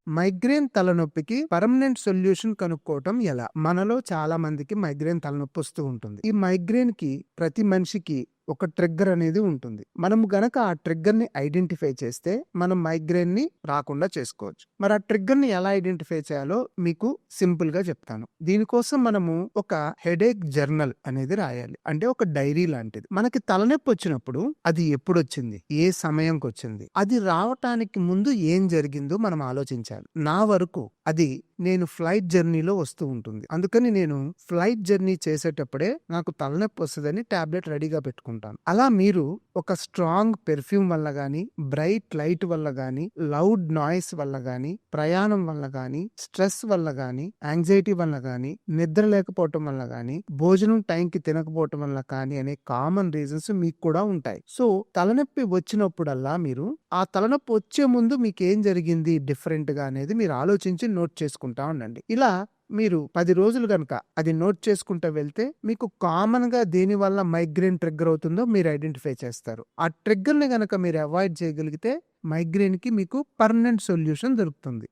Migraine తలనొప్పికి permanent solution కనుక్కోవటం ఎలా? మనలో చాలా మందికి మైగ్రేన్ తలనొప్పి వస్తూ ఉంటుంది. ఈ మైగ్రేన్ కి ప్రతి మనిషికి ఒక ట్రిగ్గర్ అనేది ఉంటుంది. మనం గనక ఆ ట్రిగ్గర్ ని ఐడెంటిఫై చేస్తే మనం మైగ్రేన్ ని రాకుండా చేసుకోవచ్చు. మరి ఆ ట్రిగ్గర్ ని ఎలా ఐడెంటిఫై చేయాలో మీకు సింపుల్ గా చెప్తాను. దీనికోసం మనము ఒక హెడేక్ జర్నల్ అనేది రాయాలి. అంటే ఒక డైరీ లాంటిది. మనకి తలనొప్పి వచ్చినప్పుడు అది ఎప్పుడు వచ్చింది, ఏ సమయంకి వచ్చింది, అది రావటానికి ముందు ఏం జరిగిందో మనం ఆలోచించాలి. నా వరకు అది నేను ఫ్లైట్ జర్నీలో వస్తూ ఉంటుంది. అందుకని నేను ఫ్లైట్ జర్నీ చేసేటప్పుడే నాకు తలనొప్పి వస్తుందని టాబ్లెట్ రెడీగా పెట్టుకుంటాను. అలా మీరు ఒక స్ట్రాంగ్ పెర్ఫ్యూమ్ వల్ల గానీ, బ్రైట్ లైట్ వల్ల గానీ, లౌడ్ నాయిస్ వల్ల గానీ, ప్రయాణం వల్ల గానీ, స్ట్రెస్ వల్ల గానీ, యాంగ్జైటీ వల్ల గానీ, నిద్ర లేకపోవటం వల్ల గానీ, భోజనం టైంకి తినకపోవటం వల్ల కానీ అనే కామన్ రీజన్స్ మీకు కూడా ఉంటాయి. సో తలనొప్పి వచ్చినప్పుడల్లా మీరు ఆ తలనొప్పి వచ్చే ముందు మీకు ఏం జరిగింది డిఫరెంట్ గా అనేది మీరు ఆలోచించి నోట్ చేసుకుంటా ఉండండి. ఇలా మీరు 10 రోజులు గనక అది నోట్ చేసుకుంటూ వెళ్తే మీకు కామన్ గా దేని వల్ల మైగ్రేన్ ట్రిగ్గర్ అవుతుందో మీరు ఐడెంటిఫై చేస్తారు. ఆ ట్రిగ్గర్ ని గనక మీరు అవాయిడ్ చేయగలిగితే మైగ్రేన్ కి మీకు పర్మనెంట్ సొల్యూషన్ దొరుకుతుంది.